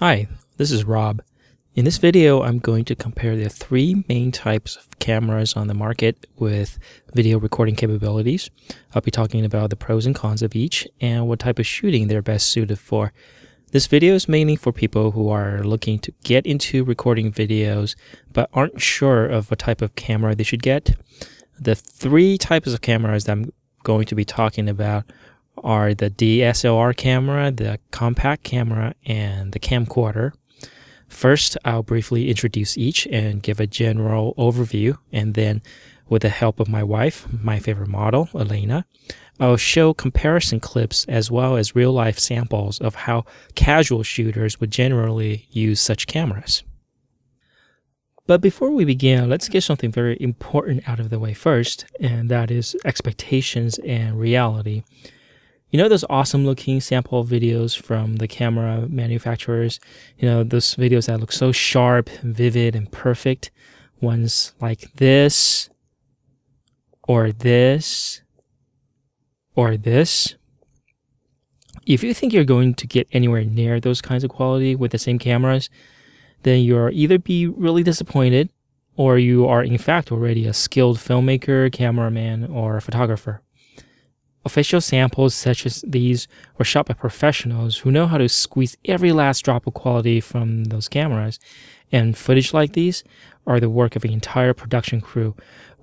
Hi, this is Rob. In this video, I'm going to compare the three main types of cameras on the market with video recording capabilities. I'll be talking about the pros and cons of each and what type of shooting they're best suited for. This video is mainly for people who are looking to get into recording videos but aren't sure of what type of camera they should get. The three types of cameras that I'm going to be talking about are the DSLR camera, the compact camera, and the camcorder. First, I'll briefly introduce each and give a general overview, and then with the help of my wife, my favorite model, Elena, I'll show comparison clips as well as real-life samples of how casual shooters would generally use such cameras. But before we begin, let's get something very important out of the way first, and that is expectations and reality. You know those awesome looking sample videos from the camera manufacturers? You know, those videos that look so sharp, vivid, and perfect? Ones like this, or this, or this. If you think you're going to get anywhere near those kinds of quality with the same cameras, then you'll either be really disappointed, or you are in fact already a skilled filmmaker, cameraman, or photographer. Official samples such as these were shot by professionals who know how to squeeze every last drop of quality from those cameras, and footage like these are the work of an entire production crew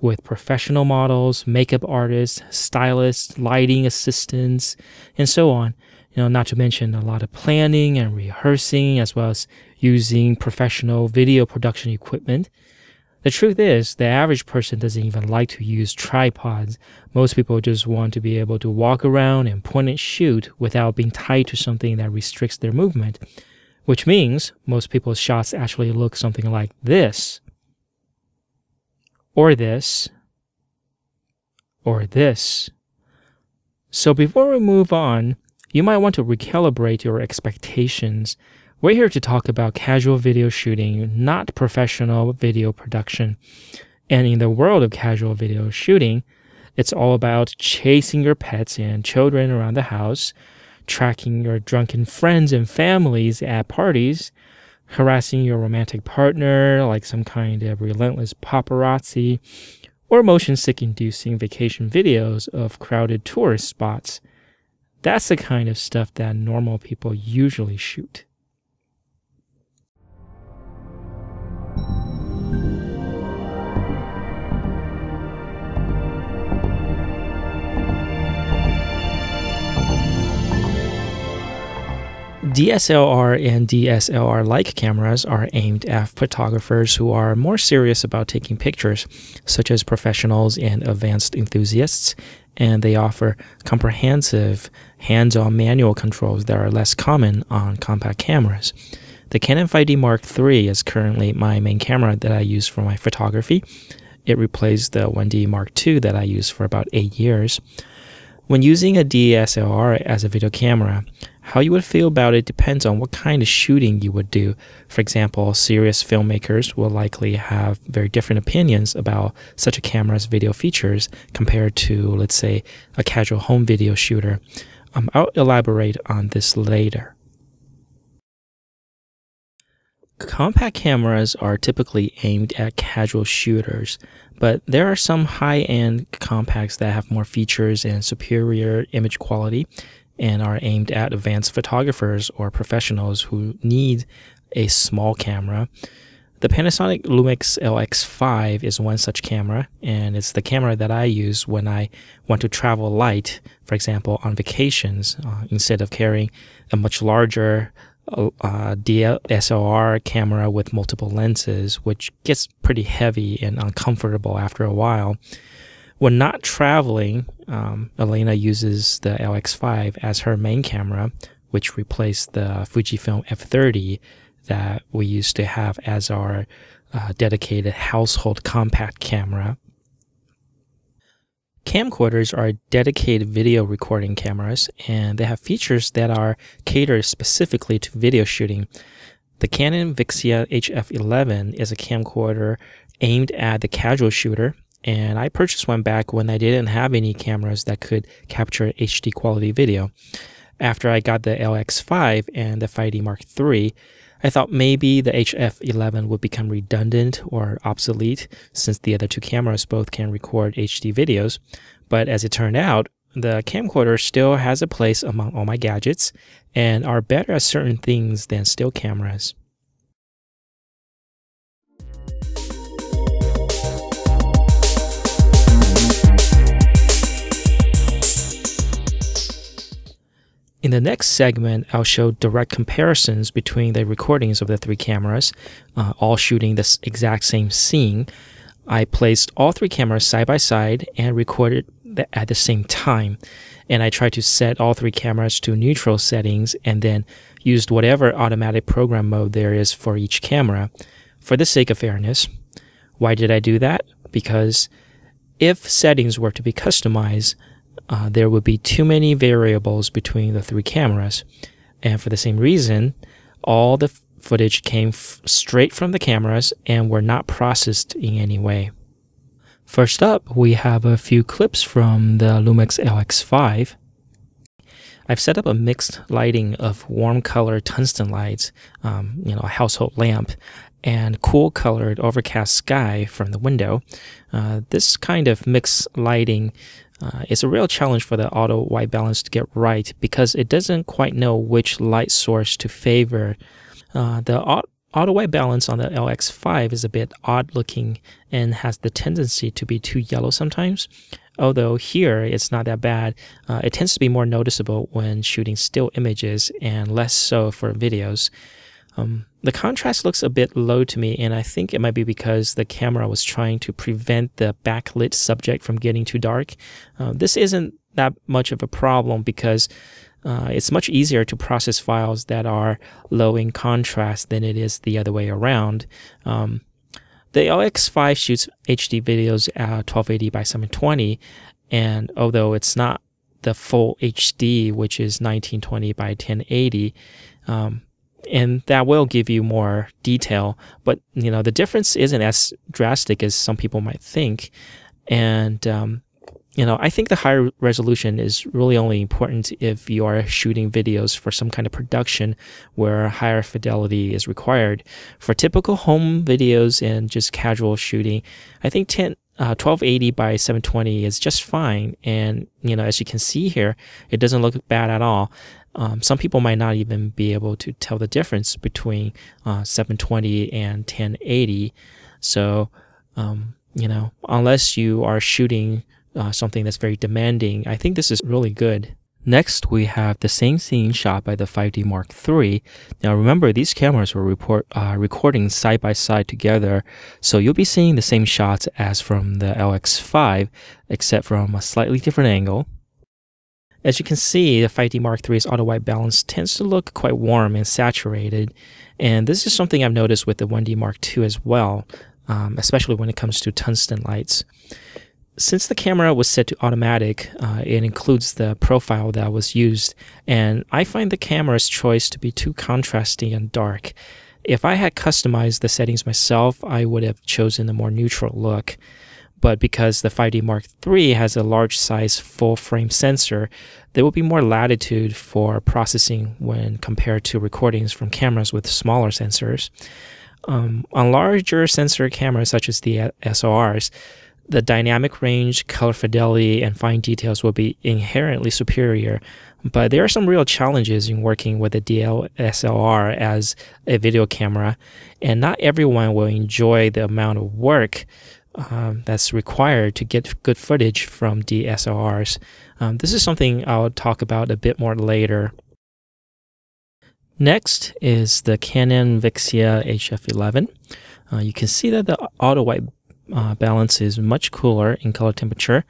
with professional models, makeup artists, stylists, lighting assistants, and so on. You know, not to mention a lot of planning and rehearsing, as well as using professional video production equipment. The truth is, the average person doesn't even like to use tripods. Most people just want to be able to walk around and point and shoot without being tied to something that restricts their movement, which means most people's shots actually look something like this, or this, or this. So before we move on, you might want to recalibrate your expectations. We're here to talk about casual video shooting, not professional video production. And in the world of casual video shooting, it's all about chasing your pets and children around the house, tracking your drunken friends and families at parties, harassing your romantic partner like some kind of relentless paparazzi, or motion sick-inducing vacation videos of crowded tourist spots. That's the kind of stuff that normal people usually shoot. DSLR and DSLR-like cameras are aimed at photographers who are more serious about taking pictures, such as professionals and advanced enthusiasts, and they offer comprehensive hands-on manual controls that are less common on compact cameras. The Canon 5D Mark III is currently my main camera that I use for my photography. It replaced the 1D Mark II that I used for about 8 years. When using a DSLR as a video camera, how you would feel about it depends on what kind of shooting you would do. For example, serious filmmakers will likely have very different opinions about such a camera's video features compared to, let's say, a casual home video shooter. I'll elaborate on this later. Compact cameras are typically aimed at casual shooters, but there are some high-end compacts that have more features and superior image quality and are aimed at advanced photographers or professionals who need a small camera. The Panasonic Lumix LX5 is one such camera, and it's the camera that I use when I want to travel light, for example, on vacations, instead of carrying a much larger DSLR camera with multiple lenses, which gets pretty heavy and uncomfortable after a while. When not traveling, Elena uses the LX5 as her main camera, which replaced the Fujifilm F30 that we used to have as our dedicated household compact camera. Camcorders are dedicated video recording cameras, and they have features that are catered specifically to video shooting. The Canon VIXIA HF11 is a camcorder aimed at the casual shooter, and I purchased one back when I didn't have any cameras that could capture HD quality video. After I got the LX5 and the 5D Mark III, I thought maybe the HF11 would become redundant or obsolete since the other two cameras both can record HD videos, but as it turned out, the camcorder still has a place among all my gadgets and are better at certain things than still cameras. In the next segment, I'll show direct comparisons between the recordings of the three cameras, all shooting this exact same scene. I placed all three cameras side by side and recorded at the same time. And I tried to set all three cameras to neutral settings and then used whatever automatic program mode there is for each camera for the sake of fairness. Why did I do that? Because if settings were to be customized, there would be too many variables between the three cameras. And for the same reason, all the footage came straight from the cameras and were not processed in any way. First up, we have a few clips from the Lumix LX5. I've set up a mixed lighting of warm color tungsten lights, a household lamp, and cool colored overcast sky from the window. This kind of mixed lighting is a real challenge for the auto white balance to get right because it doesn't quite know which light source to favor. The auto white balance on the LX5 is a bit odd looking and has the tendency to be too yellow sometimes. Although here it's not that bad, it tends to be more noticeable when shooting still images and less so for videos. The contrast looks a bit low to me, and I think it might be because the camera was trying to prevent the backlit subject from getting too dark. This isn't that much of a problem because it's much easier to process files that are low in contrast than it is the other way around. The LX5 shoots HD videos at 1280 by 720, and although it's not the full HD, which is 1920 by 1080, and that will give you more detail, but the difference isn't as drastic as some people might think. And I think the higher resolution is really only important if you are shooting videos for some kind of production where higher fidelity is required. For typical home videos and just casual shooting, I think 1280 by 720 is just fine. And as you can see here, it doesn't look bad at all. Some people might not even be able to tell the difference between 720 and 1080. So, unless you are shooting something that's very demanding, I think this is really good. Next, we have the same scene shot by the 5D Mark III. Now remember, these cameras were recording side by side together, so you'll be seeing the same shots as from the LX5, except from a slightly different angle. As you can see, the 5D Mark III's auto white balance tends to look quite warm and saturated, and this is something I've noticed with the 1D Mark II as well, especially when it comes to tungsten lights. Since the camera was set to automatic, it includes the profile that was used, and I find the camera's choice to be too contrasting and dark. If I had customized the settings myself, I would have chosen a more neutral look. But because the 5D Mark III has a large size full frame sensor, there will be more latitude for processing when compared to recordings from cameras with smaller sensors. On larger sensor cameras such as the DSLRs, the dynamic range, color fidelity, and fine details will be inherently superior, but there are some real challenges in working with a DSLR as a video camera, and not everyone will enjoy the amount of work that's required to get good footage from DSLRs. This is something I'll talk about a bit more later. Next is the Canon VIXIA HF11. You can see that the auto white balance is much cooler in color temperature.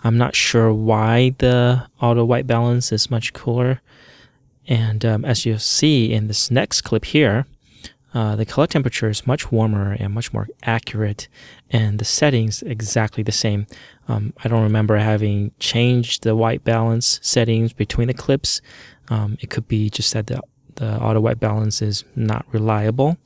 I'm not sure why the auto white balance is much cooler. And as you'll see in this next clip here, the color temperature is much warmer and much more accurate, and the settings exactly the same. I don't remember having changed the white balance settings between the clips. It could be just that the auto white balance is not reliable.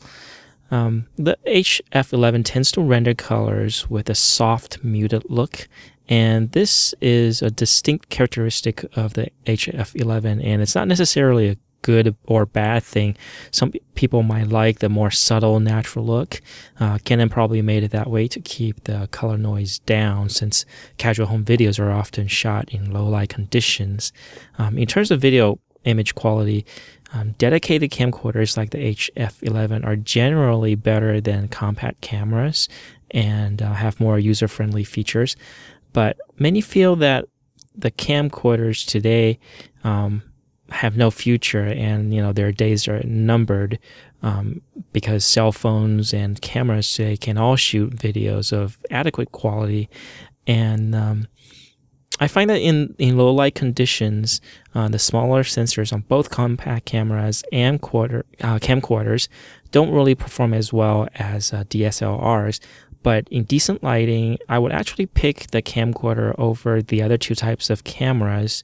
The HF11 tends to render colors with a soft, muted look, and this is a distinct characteristic of the HF11, and it's not necessarily a good or bad thing. Some people might like the more subtle, natural look. Canon probably made it that way to keep the color noise down, since casual home videos are often shot in low light conditions. In terms of video image quality, dedicated camcorders like the HF11 are generally better than compact cameras and have more user-friendly features. But many feel that the camcorders today have no future, and their days are numbered, because cell phones and cameras today can all shoot videos of adequate quality. And I find that in low light conditions, the smaller sensors on both compact cameras and camcorders don't really perform as well as DSLRs. But in decent lighting, I would actually pick the camcorder over the other two types of cameras.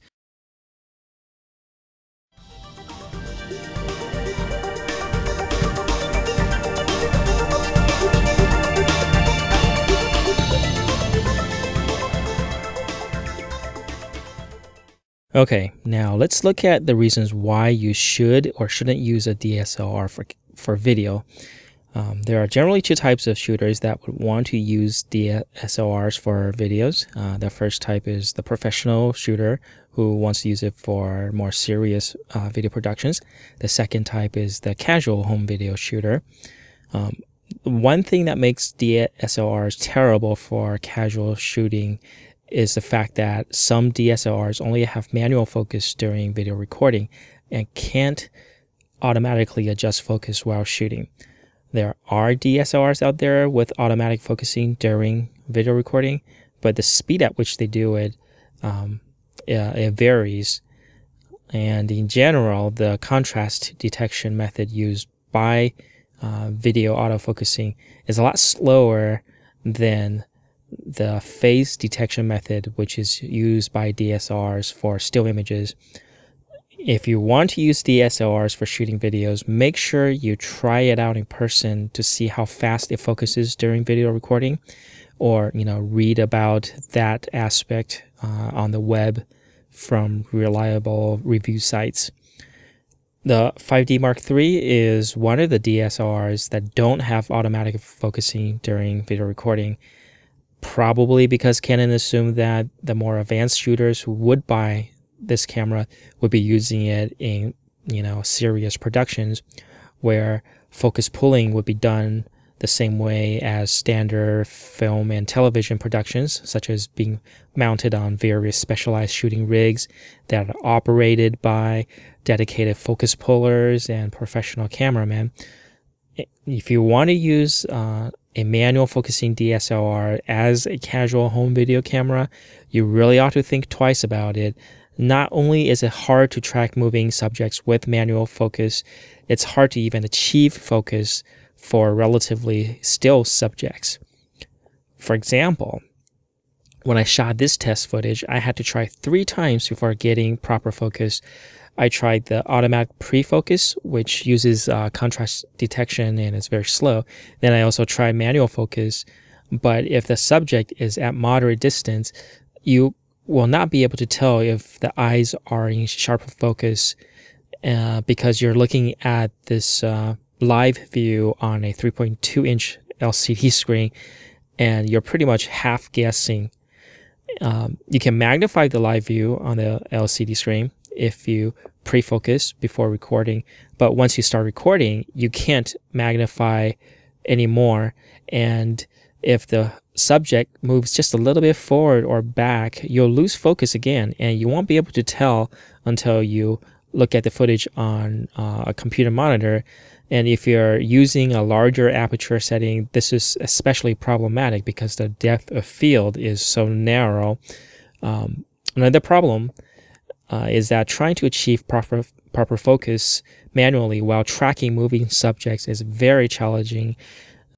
Okay, now let's look at the reasons why you should or shouldn't use a DSLR for video. There are generally two types of shooters that would want to use DSLRs for videos. The first type is the professional shooter who wants to use it for more serious video productions. The second type is the casual home video shooter. One thing that makes DSLRs terrible for casual shooting is the fact that some DSLRs only have manual focus during video recording and can't automatically adjust focus while shooting. There are DSLRs out there with automatic focusing during video recording, but the speed at which they do it, it varies. And in general, the contrast detection method used by video autofocusing is a lot slower than the phase detection method, which is used by DSLRs for still images. If you want to use DSLRs for shooting videos, make sure you try it out in person to see how fast it focuses during video recording, or read about that aspect on the web from reliable review sites. The 5D Mark III is one of the DSLRs that don't have automatic focusing during video recording, probably because Canon assumed that the more advanced shooters who would buy this camera would be using it in serious productions where focus pulling would be done the same way as standard film and television productions, such as being mounted on various specialized shooting rigs that are operated by dedicated focus pullers and professional cameramen. If you want to use a manual focusing DSLR as a casual home video camera, you really ought to think twice about it. Not only is it hard to track moving subjects with manual focus, it's hard to even achieve focus for relatively still subjects. For example, when I shot this test footage, I had to try 3 times before getting proper focus. I tried the automatic pre-focus, which uses contrast detection and is very slow. Then I also tried manual focus. But if the subject is at moderate distance, you will not be able to tell if the eyes are in sharp focus because you're looking at this live view on a 3.2-inch LCD screen, and you're pretty much half guessing. You can magnify the live view on the LCD screen if you pre-focus before recording, but once you start recording, you can't magnify anymore. And if the subject moves just a little bit forward or back, you'll lose focus again, and you won't be able to tell until you look at the footage on a computer monitor. And if you're using a larger aperture setting, this is especially problematic because the depth of field is so narrow. Another problem is that trying to achieve proper focus manually while tracking moving subjects is very challenging.